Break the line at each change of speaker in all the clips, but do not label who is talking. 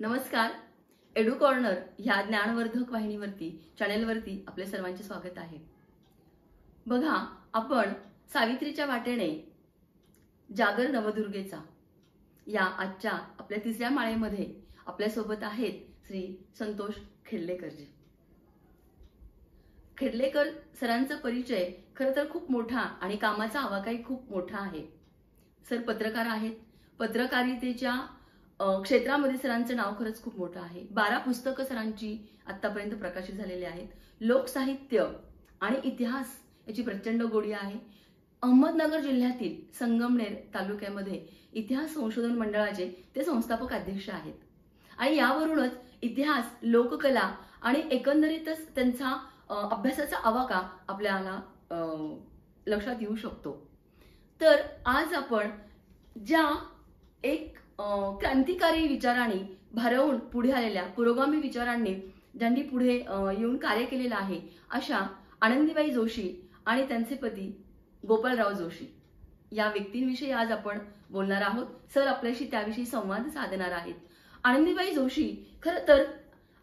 नमस्कार. Edu corner ह्या ज्ञानवर्धक वाहिनीवरती चॅनेलवरती आपले सर्वांचे स्वागत आहे. बघा, आपण सावित्रीच्या वाटेने जागर नवदुर्गेचा या आजच्या आपल्या तिसऱ्या माळेमध्ये आपल्या सोबत आहेत श्री संतोष खेडलेकरजी. खेडलेकर सरांचा परिचय खरं तर खूप मोठा आणि कामाचा आवाकाही खूप मोठा आहे. सर पत्रकार आहेत. पत्रकारितेच्या क्षेत्रामध्ये सरांचं नाव खरंच खूप मोठं आहे. 12 पुस्तकं सरांची आतापर्यंत प्रकाशित झालेली आहेत. लोकसाहित्य आणि इतिहास याची प्रचंड गोडी आहे. अहमदनगर जिल्ह्यातील संगमनेर तालुक्यामध्ये इतिहास संशोधन मंडळाचे ते संस्थापक अध्यक्ष आहेत. आणि यावरूनच इतिहास, लोककला आणि एकंदरीतच त्यांचा अभ्यासाचा आवाका आपल्याला लक्षात येऊ शकतो. तर आज आपण ज्या एक क्रांतिकारी विचारांनी भारावून पुढे आलेल्या पुरोगामी विचारांनी ज्यांनी पुढे येऊन कार्य केलेलं आहे अशा आनंदीबाई जोशी आणि त्यांचे पती गोपाळराव जोशी या व्यक्तींविषयी आज आपण बोलणार आहोत. सर आपल्याशी त्याविषयी संवाद साधणार आहेत. आनंदीबाई जोशी खरं तर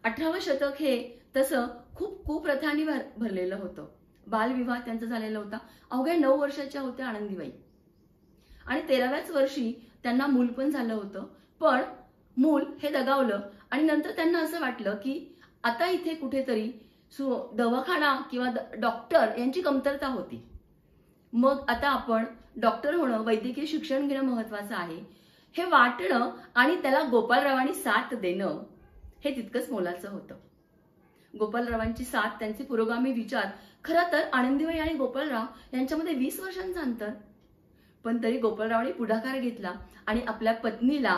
18वं शतक हे तसं खूप कुप्रथांनी भरलेलं होतं. बालविवाह त्यांचा झालेला होता. अवघ्या 9 वर्षाच्या होत्या आनंदीबाई आणि 13व्याच वर्षी त्यांना मूल पण झालं होतं. पण मूल हे दगावलं आणि नंतर त्यांना असं वाटलं की आता इथे कुठेतरी दवाखाना किंवा डॉक्टर यांची कमतरता होती. मग आता आपण डॉक्टर होणं, वैद्यकीय शिक्षण घेणं महत्वाचं आहे हे वाटणं आणि त्याला गोपाळरावांनी साथ देणं हे तितकंच मोलाचं होतं. गोपाळरावांची साथ, त्यांचे पुरोगामी विचार, खरं तर आनंदीबाई आणि गोपाळराव यांच्यामध्ये 20 वर्षांचं अंतर. पण तरी गोपाळरावांनी पुढाकार घेतला आणि आपल्या पत्नीला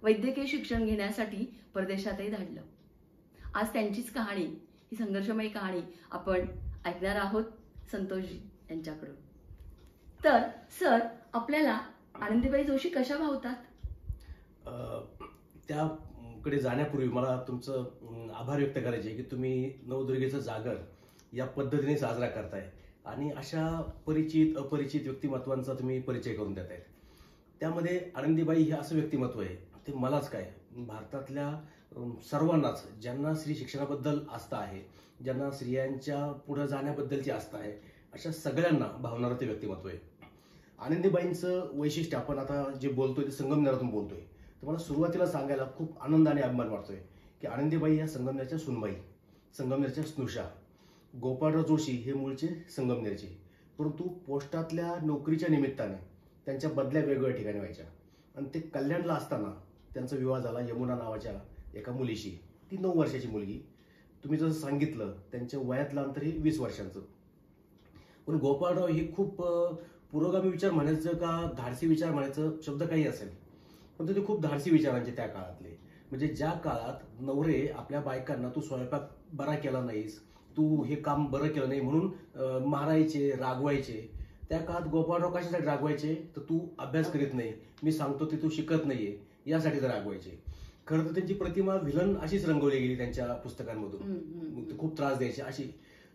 वैद्यकीय शिक्षण घेण्यासाठी परदेशातही धाडलं. आज त्यांचीच कहाणी, ही संघर्षमय कहाणी आपण ऐकणार आहोत संतोषजी यांच्याकडून. तर सर, आपल्याला आनंदीबाई जोशी कशा भावतात?
त्याकडे जाण्यापूर्वी मला तुमचं आभार व्यक्त करायचे की तुम्ही नवदुर्गेचं जागर या पद्धतीने साजरा करताय आणि अशा परिचित अपरिचित व्यक्तिमत्वांचा तुम्ही परिचय करून देताय. त्यामध्ये आनंदीबाई हे असं व्यक्तिमत्व आहे, ते मलाच काय भारतातल्या सर्वांनाच, ज्यांना स्त्री शिक्षणाबद्दल आस्था आहे, ज्यांना स्त्रियांच्या पुढे जाण्याबद्दलची आस्था आहे, अशा सगळ्यांना भावणारं ते व्यक्तिमत्व आहे. आनंदीबाईंचं वैशिष्ट्य, आपण आता जे बोलतोय ते संगमनेरातून बोलतोय, तर मला सुरुवातीला सांगायला खूप आनंद आणि अभिमान वाटतोय की आनंदीबाई या संगमनेरच्या सुनबाई, संगमनेरच्या स्नुषा. गोपाळराव जोशी हे मूळचे संगमनेरचे, परंतु पोस्टातल्या नोकरीच्या निमित्ताने त्यांच्या बदल्या वेगवेगळ्या ठिकाणी व्हायच्या आणि ते कल्याणला असताना त्यांचा विवाह झाला यमुना नावाच्या एका मुलीशी. ती 9 वर्षाची मुलगी. तुम्ही जसं सांगितलं त्यांच्या वयातलं अंतर हे 20 वर्षांचं. पण गोपाळराव हे खूप पुरोगामी विचार म्हणायचं का धाडसी विचार म्हणायचं, शब्द काही असेल, पण ते खूप धाडसी विचारांचे त्या काळातले. म्हणजे ज्या काळात नवरे आपल्या बायकांना तू स्वयंपाक बरा केला नाहीस, तू हे काम बरं केलं नाही म्हणून मारायचे, रागवायचे. त्या काळात गोपाळराव कशासाठी रागवायचे, तर तू अभ्यास करीत नाही, मी सांगतो ते तू शिकत नाहीये, यासाठी तर रागवायचे. खरं तर त्यांची प्रतिमा व्हिलन अशीच रंगवली गेली त्यांच्या पुस्तकांमधून. खूप त्रास द्यायचे, अशी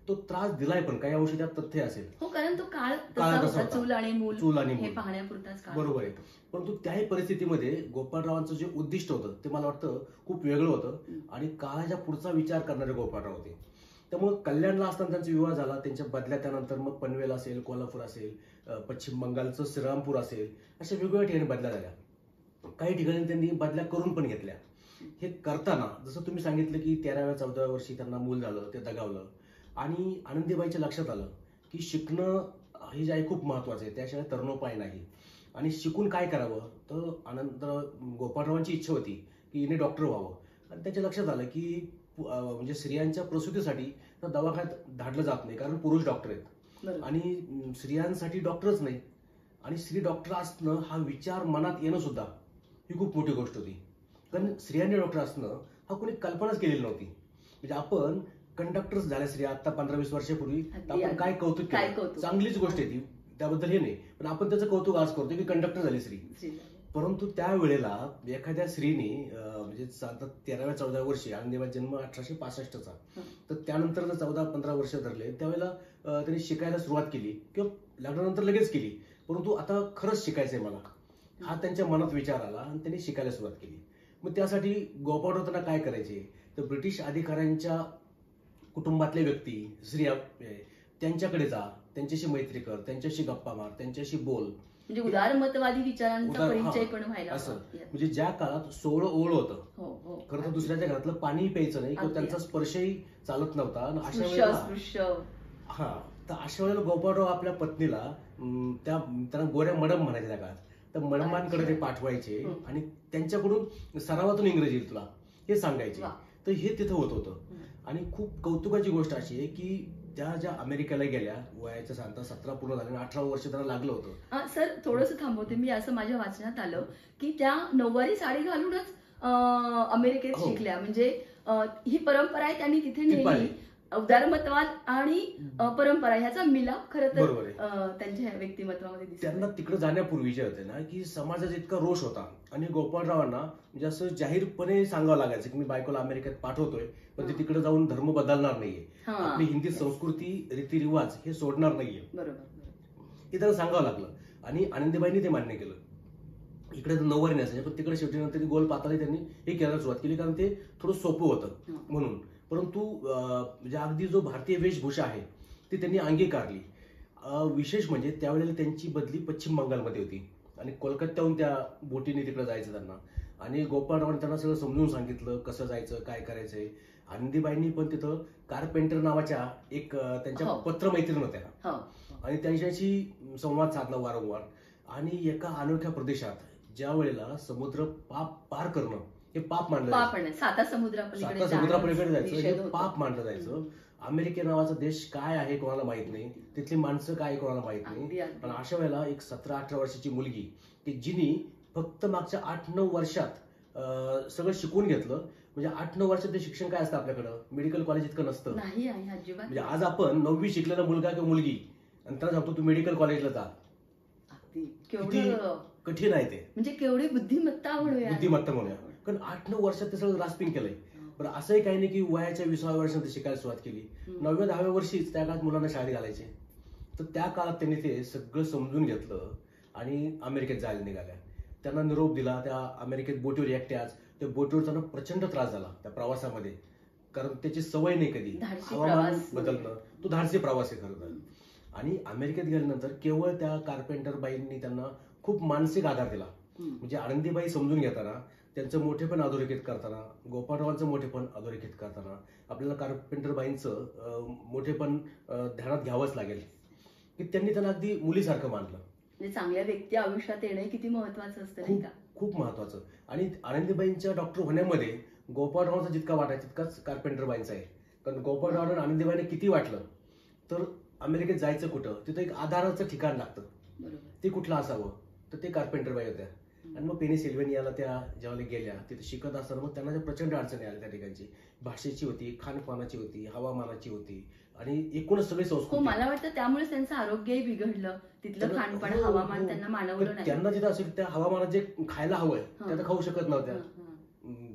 तो त्रास दिलाय, पण काही अंशी त्यात तथ्य असेल.
हो, कारण तो काळ चूल आणि मूल हे पाहण्यापुरताच काळ.
बरोबर आहे. परंतु त्याही परिस्थितीमध्ये गोपाळरावांचं जे उद्दिष्ट होतं ते मला वाटतं खूप वेगळं होतं आणि काळाच्या पुढचा विचार करणारे गोपाळराव होते. त्यामुळे कल्याणला असताना त्यांचा विवाह झाला. त्यांच्या बदल्या त्यानंतर मग पनवेल असेल, कोल्हापूर असेल, पश्चिम बंगालचं श्रीरामपूर असेल, अशा वेगवेगळ्या ठिकाणी बदल्या झाल्या. काही ठिकाणी त्यांनी बदल्या करून पण घेतल्या. हे करताना जसं तुम्ही सांगितलं की 13व्या-14व्या वर्षी त्यांना मूल झालं, ते दगावलं आणि आनंदीबाईच्या लक्षात आलं की शिकणं हे जे आहे खूप महत्वाचं आहे, त्याशिवाय तरुणोपाय नाही. आणि शिकून काय करावं, तर गोपाळरावांची इच्छा होती की हिने डॉक्टर व्हावं. आणि त्याच्या लक्षात आलं की म्हणजे स्त्रियांच्या प्रसूतीसाठी दवाखान्यात धाडलं जात नाही, कारण पुरुष डॉक्टर आहेत आणि स्त्रियांसाठी डॉक्टरच नाही. आणि स्त्री डॉक्टर असणं हा विचार मनात येणं सुद्धा ही खूप मोठी गोष्ट होती, कारण स्त्रियांनी डॉक्टर असणं हा कोणी कल्पनाच केलेली नव्हती. म्हणजे आपण कंडक्टर्स झाल्या स्त्रिया आता 15-20 वर्षापूर्वी, आपण काय कौतुक केलं, चांगलीच गोष्ट आहे ती, त्याबद्दल हे नाही, पण आपण त्याचं कौतुक आज करतो की कंडक्टर झाली स्त्री. परंतु त्यावेळेला एखाद्या स्त्रीने म्हणजे 13व्या-14व्या वर्षी, आनंदीबाई जन्म 1865चा, तर त्यानंतर जर 14-15 वर्ष धरले, त्यावेळेला त्यांनी शिकायला सुरुवात केली किंवा लग्नानंतर लगेच केली. परंतु आता खरंच शिकायचंय मला, हा त्यांच्या मनात विचार आला आणि त्यांनी शिकायला सुरुवात केली. मग त्यासाठी गोपाळराव त्यांना काय करायचे, तर ब्रिटिश अधिकाऱ्यांच्या कुटुंबातले व्यक्ती, स्त्रिया त्यांच्याकडे जा, त्यांच्याशी मैत्री कर, त्यांच्याशी गप्पा मार, त्यांच्याशी बोल.
म्हणजे उदारमतवादी विचारांचा परिचय पण व्हायला
असं.
हवा.
म्हणजे ज्या काळात सोळं ओळ होतं,
हो हो.
खरं तर दुसऱ्याच्या घरातलं पाणी प्यायचं नाही किंवा त्यांचा स्पर्शही चालत नव्हता. आणि अशा
स्पृश्य
वेळेला तर अशा वेळेला गोपाळराव आपल्या पत्नीला त्यांना गोऱ्या मडम म्हणायचे त्या काळात, तर मडमांकडे ते पाठवायचे आणि त्यांच्याकडून सरावातून इंग्रजी येईल तुला हे सांगायचे. तर हे तिथं होत होतं. आणि खूप कौतुकाची गोष्ट अशी आहे की त्या ज्या अमेरिकेला गेल्या, वयाच्या सांगता 17 पूर्ण झाले, 18 वर्ष त्यांना लागलं होतं.
सर थोडंसं थांबवते मी. असं माझ्या वाचनात आलं की त्या नऊवारी साडी घालूनच अमेरिकेत शिकल्या. म्हणजे ही परंपरा आहे त्यांनी तिथे नेली. उदारमतवाद आणि परंपरा ह्याचा मिलाप खरं तर त्यांच्या व्यक्तिमत्वामध्ये दिसतो.
त्यांना तिकडे जाण्यापूर्वी जे होते ना की समाजाचा इतका रोष होता आणि गोपाळरावांना म्हणजे असं जाहीरपणे सांगावं लागायचं की मी बायकोला अमेरिकेत पाठवतोय, पण ते तिकडे जाऊन धर्म बदलणार नाहीये, आपली हिंदी संस्कृती रीतिरिवाज हे सोडणार नाहीये.
बरोबर.
हे त्यांना सांगावं लागलं आणि आनंदीबाईंनी ते मान्य केलं. इकडे नऊवारी नसायचे, पण तिकडे शेवटी नंतर गोल पाताळी त्यांनी हे करायला सुरुवात केली, कारण ते थोडं सोपं होतं म्हणून. परंतु म्हणजे अगदी जो भारतीय वेशभूषा आहे ती त्यांनी अंगीकारली. विशेष म्हणजे त्यावेळेला त्यांची बदली पश्चिम बंगालमध्ये होती आणि कोलकात्याहून त्या बोटीने तिकडे जायचं त्यांना. आणि गोपाळरावांनी त्यांना सगळं समजून सांगितलं कसं जायचं, काय करायचंय. आनंदीबाईंनी पण तिथं कार्पेंटर नावाच्या एक त्यांच्या पत्रमैत्रीण होत्या आणि त्यांच्याशी संवाद साधला वारंवार. आणि एका अनोख्या प्रदेशात ज्या वेळेला समुद्र पार करणं हे पाप मानलं जायचं, साता समुद्रापलीकडे जायचं हे पाप मानलं जायचं. अमेरिका नावाचा देश काय आहे कोणाला माहित नाही, तिथली माणसं काय कोणाला माहित नाही. पण अशा वेळेला एक 17-18 वर्षाची मुलगी की जिनी फक्त मागच्या 8-9 वर्षात सगळं शिकून घेतलं. म्हणजे 8-9 वर्षात ते शिक्षण काय असतं आपल्याकडं, मेडिकल कॉलेज इतकं नसतं. म्हणजे आज आपण 9वी शिकलेला मुलगा किंवा मुलगी आणि त्याला सांगतो तू मेडिकल कॉलेजला जा, किती कठीण आहे ते.
म्हणजे केवढी बुद्धिमत्ता
म्हणूया. कारण 8-9 वर्षात ते सगळं ग्रास्पिंग केलंय. बरं असंही काही नाही की वयाच्या 20व्या वर्षात ते शिकायला सुरुवात केली, 9व्या-10व्या वर्षीच त्या काळात मुलांना शाळेत घालायचे. तर त्या काळात त्यांनी ते सगळं समजून घेतलं आणि अमेरिकेत जायला निघाल्या. त्यांना निरोप दिला. त्या अमेरिकेत बोटीवर एकट्याच, त्या बोटीवर त्यांना प्रचंड त्रास झाला त्या प्रवासामध्ये, कारण त्याची सवय नाही कधी हवामान बदलणं. तो धाडसी प्रवास आहे खरं तर. आणि अमेरिकेत गेल्यानंतर केवळ त्या कार्पेंटर बाईंनी त्यांना खूप मानसिक आधार दिला. म्हणजे आनंदीबाई समजून घेताना, त्यांचं मोठेपण अधोरेखित करताना, गोपाळरावांचं मोठेपण अधोरेखित करताना आपल्याला कार्पेंटर बाईंचं मोठेपण ध्यानात घ्यावंच लागेल की त्यांनी त्यांना अगदी मुलीसारखं मानलं.
म्हणजे चांगल्या व्यक्ती आयुष्यात येणं किती महत्वाचं असतं नाही का?
खूप महत्वाचं. आणि आनंदीबाईंच्या डॉक्टर होण्यामध्ये गोपाळरावांचा जितका वाटा आहे तितकाच कार्पेंटर बाईंचा आहे. कारण गोपाळरावांना आनंदीबाईंना किती वाटलं तर अमेरिकेत जायचं कुठं, तिथं एक आधाराचं ठिकाण लागतं, ते कुठलं असावं, तर ते कार्पेंटर बाई होत्या. आणि मग पेनिसिल्व्हेनियाला त्या ज्यावेळेला गेल्या तिथे शिकत असताना मग त्यांना प्रचंड अडचणी आल्या. त्या ठिकाणची भाषेची होती, खानपानाची होती, हवामानाची होती आणि एकूणच सगळी संस्कृती.
मला वाटतं त्यामुळे त्यांचं आरोग्यही बिघडलं. तिथलं खानपान, हवामान त्यांना मानवलं नाही.
त्यांना तिथं असेल त्या हवामानात जे खायला हवंय ते आता खाऊ शकत नव्हत्या.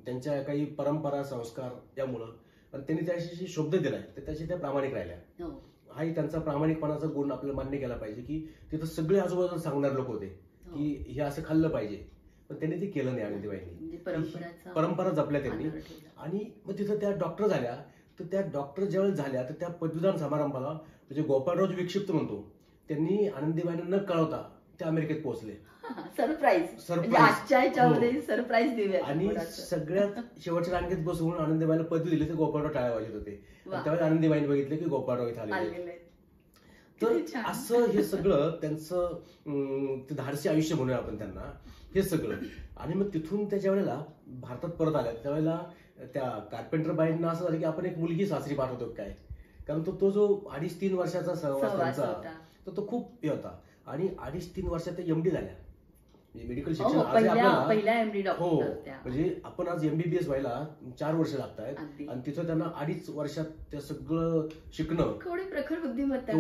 त्यांच्या काही परंपरा, संस्कार यामुळं त्यांनी त्याशी शब्द दिलाय तर त्याशी त्या प्रामाणिक राहिल्या. हाही त्यांचा प्रामाणिकपणाचा गुण आपल्याला मान्य केला पाहिजे की तिथं सगळे आजूबाजूला सांगणारे लोक होते की हे असं खाल्लं पाहिजे, पण त्यांनी ते केलं नाही. आनंदीबाईंनी परंपरा जपल्या त्यांनी. आणि मग तिथं त्या डॉक्टर झाल्या. तर त्या डॉक्टर ज्यावेळेस झाल्या तर त्या पदवीदान समारंभाला म्हणजे गोपाळराव विक्षिप्त म्हणतो त्यांनी आनंदीबाईंना न कळवता त्या अमेरिकेत पोहोचले.
सरप्राईज.
आणि सगळ्यात शेवटच्या रांगेत बसवून आनंदीबाईला पदवी दिली तर गोपाळराव टाळ्या वाजत होते. त्यावेळेस आनंदीबाईंनी बघितलं की गोपाळराव इथे आले. तर असं हे सगळं त्यांचं धाडसी आयुष्य म्हणूया आपण त्यांना, हे सगळं. आणि मग तिथून त्याच्या वेळेला भारतात परत आल्या त्यावेळेला त्या कार्पेंटर बाईंना असं झालं की आपण एक मुलगी सासरी पाठवतो काय, कारण तो जो 2.5-3 वर्षाचा सहवास त्यांचा तो खूप हे होता. आणि 2.5-3 वर्षात त्या एमडी झाल्या. मेडिकल शिक्षण म्हणजे आपण आज MBBS व्हायला 4 वर्ष लागतात आणि तिथं त्यांना 2.5 वर्षात ते सगळं शिकणं.
केवढी प्रखर बुद्धिमत्ता.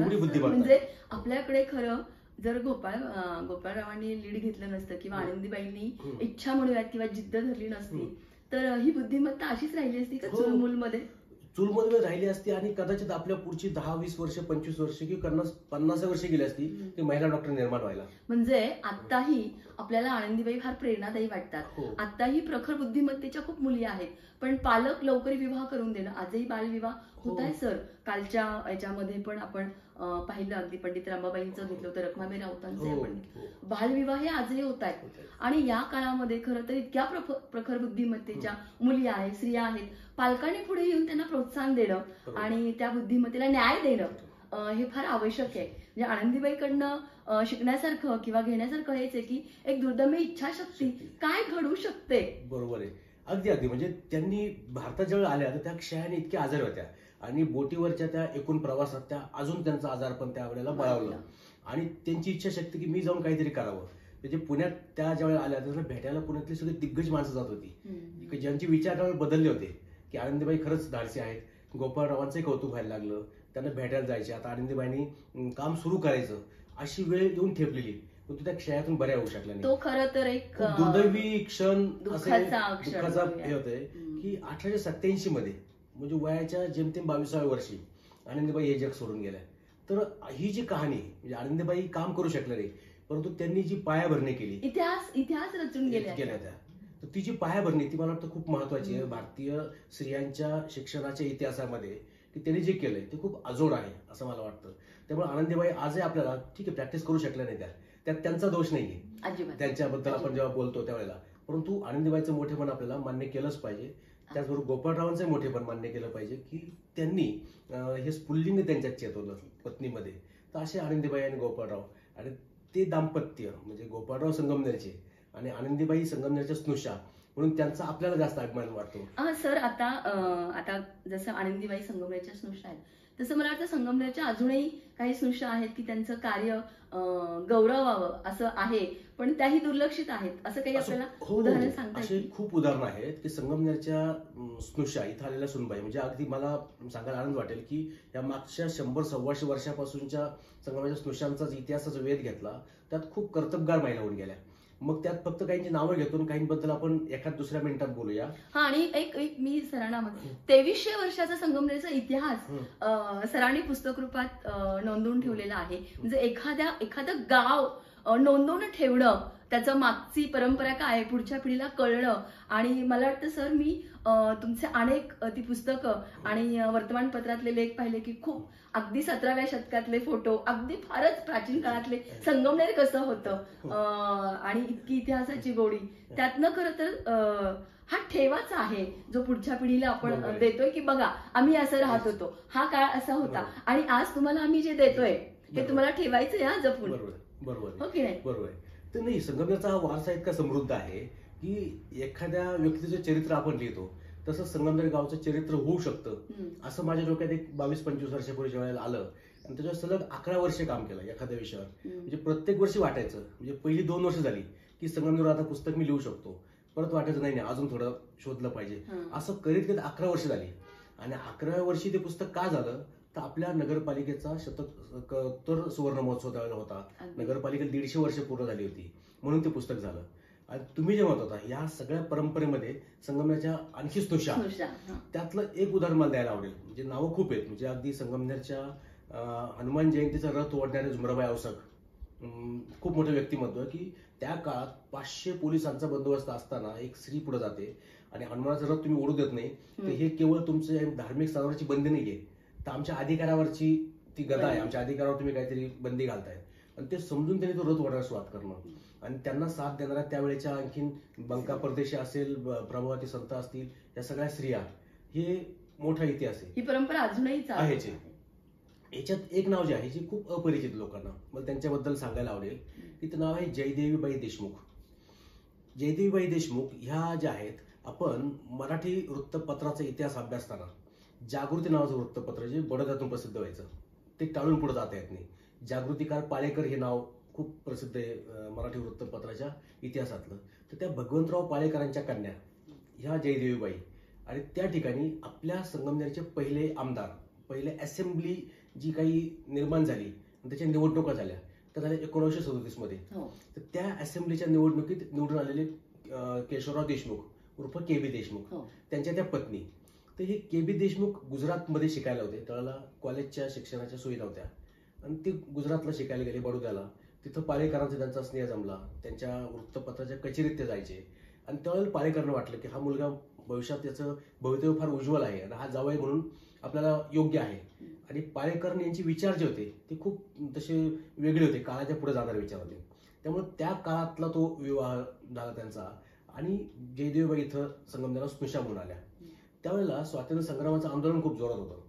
म्हणजे आपल्याकडे खरं जर गोपाळरावांनी लीड घेतलं नसतं किंवा आनंदीबाईंनी इच्छा म्हणूयात किंवा जिद्द धरली नसती तर ही बुद्धिमत्ता अशीच राहिली असती का चुलमुल मध्ये.
चूलमध्ये राहिली असती आणि कदाचित आपल्या पुढची 10-20 वर्ष 25 वर्ष किंवा 50 वर्ष गेली असती की महिला डॉक्टर निर्माण व्हायला.
म्हणजे आत्ताही आपल्याला आनंदीबाई फार प्रेरणादायी वाटतात.
हो.
आत्ताही प्रखर बुद्धिमत्तेच्या खूप मुली आहेत, पण पालक लवकर विवाह करून देणं, आजही बालविवाह होत आहे सर. कालच्या याच्यामध्ये पण आपण पाहिलं, अगदी पंडित रामाबाईंचं घेतलं होतं, रखमाबाई राऊतांचं
हो,
आपण
हो.
बालविवाह हे आजही होत आहेत. आणि या काळामध्ये खरं तर इतक्या प्रखर बुद्धिमत्तेच्या मुली आहेत, स्त्रिया आहेत, पालकांनी पुढे येऊन त्यांना प्रोत्साहन देणं
बरोबर.
आणि त्या बुद्धिमत्तेला न्याय देणं हे फार आवश्यक आहे. म्हणजे आनंदीबाईकडनं शिकण्यासारखं किंवा घेण्यासारखं हेच आहे की एक दुर्दम्य इच्छाशक्ती काय घडू शकते.
बरोबर आहे. अगदी अगदी म्हणजे त्यांनी भारतात जेव्हा आल्या तर त्या क्षयाने इतक्या आजारी होत्या आणि बोटीवरच्या त्या एकूण प्रवासात त्या अजून त्यांचं आजारपण त्यावेळेला बळावलं आणि त्यांची इच्छाशक्ती की मी जाऊन काहीतरी करावं. म्हणजे पुण्यात त्या ज्यावेळेला आल्या त्यांना भेटायला पुण्यातली सगळी दिग्गज माणसं जात होती की ज्यांची विचार त्यावेळेला बदलले होते की आनंदीबाई खरंच धाडसी आहेत. गोपाळरावांचंही कौतुक व्हायला लागलं, त्यांना भेटायला जायचे. आता आनंदीबाईंनी काम सुरू करायचं अशी वेळ येऊन ठेपलेली, पण त्या क्षयातून बऱ्या होऊ शकल्या नाही.
तो खरं तर एक
दुर्दैवी क्षण
दुःखाचा
हे होतंय की 1887 मध्ये म्हणजे वयाच्या जेमतेम 22व्या वर्षी आनंदीबाई हे जग सोडून गेल्या. तर ही जी कहाणी म्हणजे आनंदीबाई काम करू शकल्या नाही, परंतु त्यांनी जी पायाभरणी केली,
इतिहास रचून गेल्या
त्या तर ती जी पायाभरणी ती मला वाटतं खूप महत्वाची आहे भारतीय स्त्रियांच्या शिक्षणाच्या इतिहासामध्ये, की त्यांनी जे केलंय ते खूप अजोड आहे असं मला वाटतं. त्यामुळे आनंदीबाई आजही आपल्याला ठीक आहे प्रॅक्टिस करू शकल्या नाही, त्यात त्यांचा दोष नाहीये
अजिबात.
त्यांच्याबद्दल आपण जेव्हा बोलतो त्यावेळेला, परंतु आनंदीबाईचं मोठेपण आपल्याला मान्य केलंच पाहिजे. त्याचबरोबर गोपाळरावांचंही मोठेपण मान्य केलं पाहिजे की त्यांनी हे स्फुल्लिंग त्यांच्यात चेतवलं पत्नीमध्ये. तर असे आनंदीबाई आणि गोपाळराव आणि ते दाम्पत्य म्हणजे गोपाळराव संगमनेरचे आणि आनंदीबाई संगमनेरच्या स्नुषा, म्हणून त्यांचा आपल्याला जास्त अभिमान वाटतो.
सर आता जसं आनंदीबाई संगमनेरच्या स्नुषा आहेत, तसं मला वाटतं संगमनेरच्या अजूनही काही स्नुषा आहेत की त्यांचं कार्य गौरवावं असं आहे, पण त्याही दुर्लक्षित आहेत. असं काही आपल्याला उदाहरण सांगता
असे
येईल?
खूप उदाहरणं आहेत की संगमनेरच्या स्नुषा इथं आलेल्या सुनबाई म्हणजे अगदी मला सांगायला आनंद वाटेल की या मागच्या 100-125 वर्षापासूनच्या संगमनेरच्या स्नुषांचा इतिहासाचा वेध घेतला, त्यात खूप कर्तबगार महिला होऊन गेल्या. मग त्यात फक्त काहींची नावं घेतो आणि काहींबद्दल आपण एखाद दुसऱ्या मिनिटात बोलूया.
आणि एक मी सरांना 2300 वर्षाचा संगमनेरचा इतिहास सरांनी पुस्तक रूपात नोंदवून ठेवलेला आहे. म्हणजे एखादं गाव नोंदवून ठेवणं, त्याचं मागची परंपरा काय आहे पुढच्या पिढीला कळणं. आणि मला वाटतं सर मी तुमचे अनेक ती पुस्तकं आणि वर्तमानपत्रातले लेख पाहिले की खूप अगदी 17व्या शतकातले फोटो, अगदी फारच प्राचीन काळातले संगमनेर कसं होतं आणि इतकी इतिहासाची गोडी त्यातनं खरं तर हा ठेवाच आहे जो पुढच्या पिढीला आपण देतोय की बघा आम्ही असं राहत होतो, हा काळ असा होता आणि आज तुम्हाला आम्ही जे देतोय ते तुम्हाला ठेवायचं या जपून.
बरोबर
हो की नाही?
बरोबर आहे. तर नाही, संगमनेरचा हा वारसा इतका समृद्ध आहे की एखाद्या व्यक्तीचं चरित्र आपण लिहितो तसं संगमनेर गावचं चरित्र होऊ शकतं असं माझ्या डोक्यात एक 22-25 वर्षापूर्वी ज्यावेळेला आलं आणि त्याच्यावर सलग 11 वर्ष काम केलं एखाद्या विषयावर. म्हणजे प्रत्येक वर्षी वाटायचं, म्हणजे पहिली 2 वर्ष झाली की संगमनेरवर आता पुस्तक मी लिहू शकतो, परत वाटायचं नाही अजून थोडं शोधलं पाहिजे. असं करीत 11 वर्ष झाली आणि 11व्या वर्षी ते पुस्तक का झालं तर आपल्या नगरपालिकेचा 77 सुवर्ण महोत्सव त्यावेळेला होता. नगरपालिकेला 150 वर्ष पूर्ण झाली होती म्हणून ते पुस्तक झालं. आणि तुम्ही जे म्हणत होता या सगळ्या परंपरेमध्ये संगमनेरच्या आणखी स्नुषा, त्यातलं एक उदाहरण मला द्यायला आवडेल. म्हणजे नावं खूप आहेत, म्हणजे अगदी संगमनेरच्या हनुमान जयंतीचा रथ ओढणारे झुमराबाई आवसक खूप मोठं व्यक्तिमत्व की त्या काळात 500 पोलिसांचा बंदोबस्त असताना एक स्त्री पुढे जाते आणि हनुमानाचा रथ तुम्ही ओढू देत नाही, तर हे केवळ तुमचं धार्मिक स्थानावरची बंदी नाहीये, तर आमच्या अधिकारावरची ती गदा आहे, आमच्या अधिकारावर तुम्ही काहीतरी बंदी घालताय. आणि ते समजून त्यांनी तो रथ ओढायला सुरुवात करणं आणि त्यांना साथ देणाऱ्या त्यावेळेच्या आणखीन बंका परदेशी असेल, प्रभावती संत असतील, या सगळ्या स्त्रिया, हे मोठा इतिहास आहे.
ही परंपरा अजूनही
आहे. याच्यात एक नाव जे आहे जे खूप अपरिचित लोकांना मला त्यांच्याबद्दल सांगायला आवडेल की ते नाव आहे जयदेवीबाई देशमुख. जयदेवीबाई देशमुख ह्या ज्या आहेत, आपण मराठी वृत्तपत्राचा इतिहास अभ्यासताना जागृती नावाचं वृत्तपत्र जे बडोद्यातून प्रसिद्ध व्हायचं ते टाळून पुढे जाता येत नाही. जागृतीकार पाळेकर हे नाव खूप प्रसिद्ध आहे मराठी वृत्तपत्राच्या इतिहासातलं. तर त्या भगवंतराव पाळेकरांच्या कन्या ह्या जयदेवीबाई आणि त्या ठिकाणी आपल्या संगमनेरचे पहिले आमदार, पहिले असेंब्ली जी काही निर्माण झाली आणि त्याच्या निवडणुका झाल्या तर झाल्या 1937 मध्ये. तर त्या असेंब्लीच्या निवडणुकीत निवडून आलेले केशवराव देशमुख उर्फ KB देशमुख, त्यांच्या त्या पत्नी तर हे के.बी. देशमुख गुजरातमध्ये शिकायला होते. त्यावेळेला कॉलेजच्या शिक्षणाच्या सोयी नव्हत्या आणि ते गुजरातला शिकायला गेले, बडोद्याला. तिथं पालेकरांचा त्यांचा स्नेह जमला. त्यांच्या वृत्तपत्राच्या कचेरीत ते जायचे आणि त्यावेळेला पालेकरांना वाटलं की हा मुलगा भविष्यात त्याचं भवितव्य फार उज्ज्वल आहे आणि हा जावई म्हणून आपल्याला योग्य आहे. आणि पालेकर यांचे विचार जे होते ते खूप तसे वेगळे होते, काळाच्या पुढे जाणारे विचार होते. त्यामुळे त्या काळातला तो विवाह झाला त्यांचा. आणि जयदेवीबाई इथं संगमनेरला स्नुषा म्हणून आल्या. त्यावेळेला स्वातंत्र्य संग्रामाचं आंदोलन खूप जोरात होतं.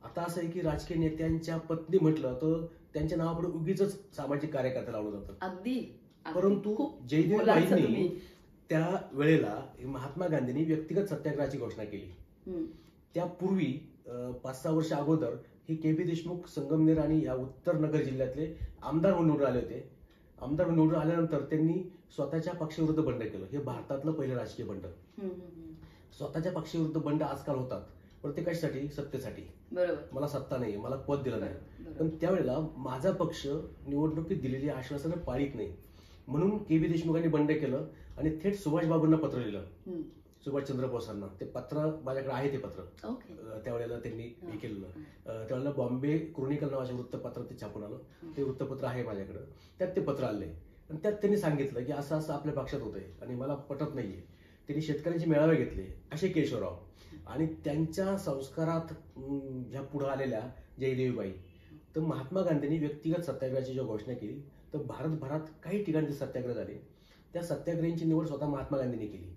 आता असं आहे की राजकीय नेत्यांच्या पत्नी म्हटलं तर त्यांच्या नावापुढे उगीच सामाजिक कार्यकर्ते लावलं जातं.
अगदी.
परंतु जयदेवीबाईंनी त्या वेळेला महात्मा गांधींनी व्यक्तिगत सत्याग्रहाची घोषणा केली. त्यापूर्वी 5-6 वर्ष अगोदर हे के.बी. देशमुख संगमनेर आणि या उत्तर नगर जिल्ह्यातले आमदार म्हणून निवडून आले होते. आमदार म्हणून निवडून आल्यानंतर त्यांनी स्वतःच्या पक्षाविरुद्ध बंड केलं. हे भारतातलं पहिलं राजकीय बंड. स्वतःच्या पक्षाविरुद्ध बंड आजकाल होतात, पण ते कशासाठी? सत्तेसाठी.
बरोबर.
मला सत्ता नाही, मला पद दिलं नाही. पण त्यावेळेला माझा पक्ष निवडणुकीत दिलेली आश्वासनं पाळीत नाही म्हणून के.बी. देशमुखांनी बंड केलं आणि थेट सुभाषबाबूंना पत्र लिहिलं. सुभाषचंद्र बोसांना. ते पत्र माझ्याकडे आहे. ते पत्र त्यावेळेला त्यांनी हे केलेलं. त्यावेळेला बॉम्बे क्रोनिकल नावाच्या वृत्तपत्रात ते छापून आलं. ते वृत्तपत्र आहे माझ्याकडे. त्यात ते पत्र आले आणि त्यात त्यांनी सांगितलं की असं असं आपल्या पक्षात होतंय आणि मला पटत नाहीये. त्यांनी शेतकऱ्यांचे मेळावे घेतले असे केशवराव. आणि त्यांच्या संस्कारात ह्या पुढे आलेल्या जयदेवीबाई. तर महात्मा गांधींनी व्यक्तिगत सत्याग्रहाची जेव्हा घोषणा केली तर भारतभरात काही ठिकाणी सत्याग्रह झाले. त्या सत्याग्रहींची निवड स्वतः महात्मा गांधींनी केली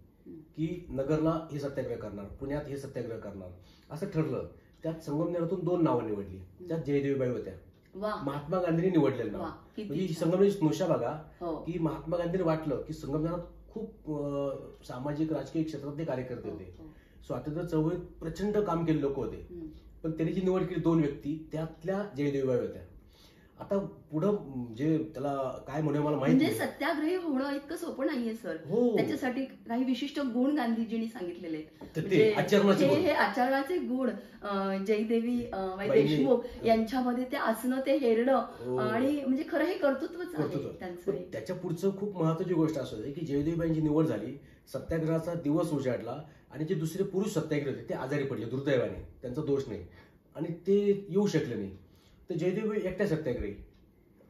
की नगरला हे सत्याग्रह करणार, पुण्यात हे सत्याग्रह करणार असं ठरलं. त्यात संगमनेरातून 2 नावं निवडली. त्यात जयदेवीबाई होत्या. महात्मा गांधींनी निवडलेलं नाव. म्हणजे संगमनेर स्नुषा बघा की महात्मा गांधींनी वाटलं की संगमनेरात खूप सामाजिक राजकीय क्षेत्रात ते कार्यकर्ते होते. स्वातंत्र्य चळवळीत प्रचंड काम केले लोक होते. पण त्यांनी जी निवड केली 2 व्यक्ती, त्यातल्या जयदेवीबाई होत्या. आता पुढं जे त्याला काय म्हणून मला माहिती
म्हणजे सत्याग्रही होणं इतकं सोपं नाहीये सर. त्याच्यासाठी काही विशिष्ट गुण गांधीजींनी सांगितलेले आहेत. हे आचरणाचे गुण जयदेवी देशमुख यांच्यामध्ये ते असणं, ते हेरणं आणि म्हणजे खरं हे कर्तृत्वच आहे त्यांचं.
त्याच्या पुढचं खूप महत्वाची गोष्ट असं आहे की जयदेवीबाईंची निवड झाली, सत्याग्रहाचा दिवस उजाडला आणि जे दुसरे पुरुष सत्याग्रही होते ते आजारी पडले दुर्दैवाने. त्यांचा दोष नाही आणि ते येऊ शकले नाही. तर जयदेवी एकट्या सत्याग्रही.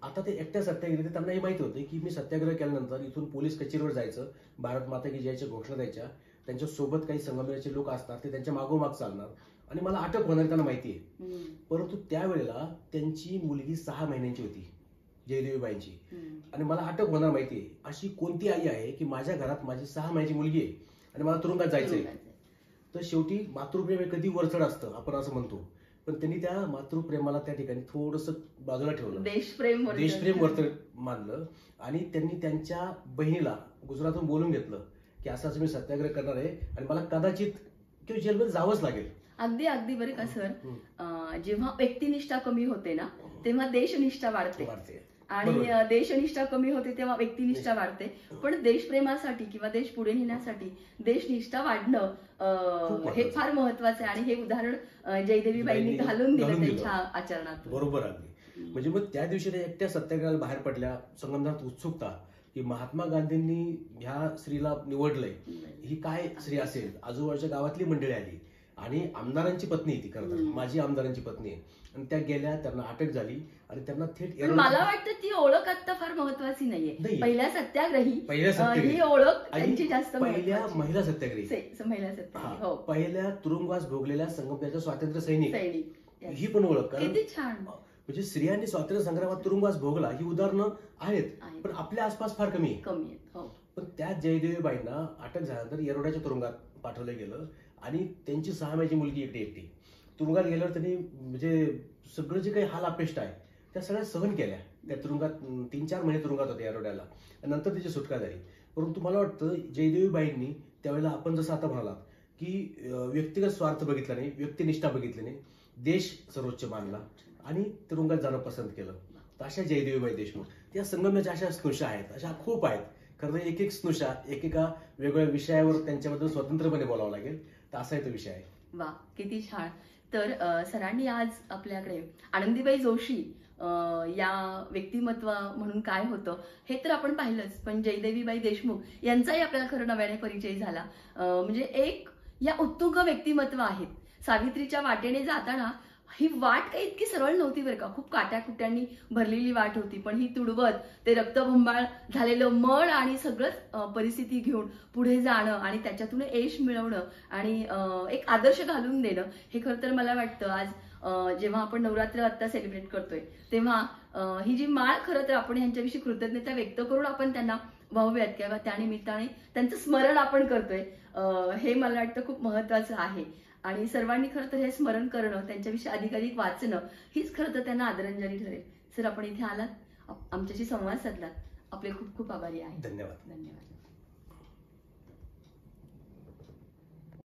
आता ते एकट्या सत्याग्रही, त्यांना हे माहिती होते की मी सत्याग्रह केल्यानंतर इथून पोलीस कचेरीवर जायचं, भारत माता की जयच्या घोषणा द्यायच्या, त्यांच्या सोबत काही संगमनेरचे लोक असतात ते त्यांच्या मागोमाग चालणार आणि मला अटक होणार त्यांना माहिती आहे. परंतु त्यावेळेला त्यांची मुलगी 6 महिन्यांची होती जयदेवीबाईंची आणि मला अटक होणार माहिती आहे. अशी कोणती आई आहे की माझ्या घरात माझी 6 महिन्याची मुलगी आहे आणि मला तुरुंगात जायचंय. तर शेवटी मातृप्रेम कधी वरचढ असतं आपण असं म्हणतो, पण त्यांनी त्या मातृप्रेमाला त्या ठिकाणी थोडंसं बाजूला ठेवलं. देशप्रेम वरचढ मानलं आणि त्यांनी त्यांच्या बहिणीला गुजरातहून बोलून घेतलं की असं असं मी सत्याग्रह करणार आहे आणि मला कदाचित किंवा जेलमध्ये जावंच लागेल.
अगदी अगदी बरं का सर. जेव्हा व्यक्तिनिष्ठा कमी होते ना तेव्हा देशनिष्ठा वाढते आणि देशनिष्ठा कमी होते तेव्हा व्यक्तिनिष्ठा वाढते. पण देशप्रेमासाठी किंवा देश पुढे नेण्यासाठी देशनिष्ठा वाढणं हे फार महत्वाचं आहे आणि हे उदाहरण जयदेवीबाईंनी घालून दिलं त्यांच्या आचरणात.
बरोबर. अगदी. म्हणजे मग त्या दिवशी त्या एकट्या सत्याग्रहाला बाहेर पडल्या. संगमनेरात उत्सुकता की महात्मा गांधींनी ह्या स्त्रीला निवडलंय, ही काय स्त्री असेल. आजूबाजूच्या गावातली मंडळी आली आणि आमदारांची पत्नी ती खरं तर माझी आमदारांची पत्नी आहे आणि त्या गेल्या, त्यांना अटक झाली आणि त्यांना थेट.
मला वाटतं ती ओळख आता फार महत्वाची नाहीये. पहिल्या सत्याग्रही ही ओळख त्यांची जास्त.
पहिल्या महिला सत्याग्रही, पहिल्या तुरुंगवास भोगलेल्या संगमनेरच्या स्वातंत्र्य सैनिक, ही पण ओळख.
किती छान.
म्हणजे स्त्रियांनी स्वातंत्र्य संग्रामात तुरुंगवास भोगला ही उदाहरणं आहेत पण आपल्या आसपास फार कमी आहेत. पण त्या जयदेवीबाईंना अटक झाल्यानंतर येरवड्याच्या तुरुंगात पाठवलं गेलं आणि त्यांची 6 महिन्याची मुलगी एकटी तुरुंगात गेल्यावर त्यांनी म्हणजे सगळं जे काही हाल अपेष्ट आहे त्या सगळ्या सहन केल्या. त्या तुरुंगात 3-4 महिने तुरुंगात होते येरवड्याला, नंतर त्याची सुटका झाली. परंतु मला वाटतं जयदेवीबाईंनी त्यावेळेला आपण जसं आता म्हणालात की व्यक्तिगत स्वार्थ बघितला नाही, व्यक्तिनिष्ठा बघितली नाही, देश सर्वोच्च मानला आणि तुरुंगात जाणं पसंत केलं. तर अशा जयदेवीबाई देशमुख त्या संगमनेरच्या अशा स्नुषा आहेत, अशा खूप आहेत. खरं तर एक स्नुषा एकेका वेगवेगळ्या विषयावर त्यांच्याबद्दल स्वतंत्रपणे बोलावं लागेल. तर असा तो विषय आहे.
वा, किती छान. तर सरांनी आज आपल्याकडे आनंदीबाई जोशी या व्यक्तिमत्व म्हणून काय होतं हे तर आपण पाहिलंच, पण जयदेवीबाई देशमुख यांचाही आपल्याला खरं नव्याने परिचय झाला. म्हणजे एक या उत्तुंग व्यक्तिमत्व आहेत. सावित्रीच्या वाटेने जाताना ही वाट काही इतकी सरळ नव्हती बरं का, खूप काट्याकुट्यांनी भरलेली वाट होती. पण ही तुडवत ते रक्तबंबाळ झालेलं मळ आणि सगळं परिस्थिती घेऊन पुढे जाणं आणि त्याच्यातून यश मिळवणं आणि एक आदर्श घालून देणं, हे खरं तर मला वाटतं आज जेव्हा आपण नवरात्र आता सेलिब्रेट करतोय तेव्हा ही जी माळ खरं तर आपण ह्यांच्याविषयी कृतज्ञता व्यक्त करून आपण त्यांना वाहूयात किंवा त्यानिमित्ताने त्यांचं स्मरण आपण करतोय, हे मला वाटतं खूप महत्वाचं आहे. आणि सर्वांनी खरं तर हे स्मरण करणं, त्यांच्याविषयी अधिकाधिक वाचणं हीच खरं तर त्यांना आदरांजली ठरेल. सर, आपण इथे आलात, आमच्याशी संवाद साधलात, आपले खूप खूप आभारी आहे.
धन्यवाद.
धन्यवाद.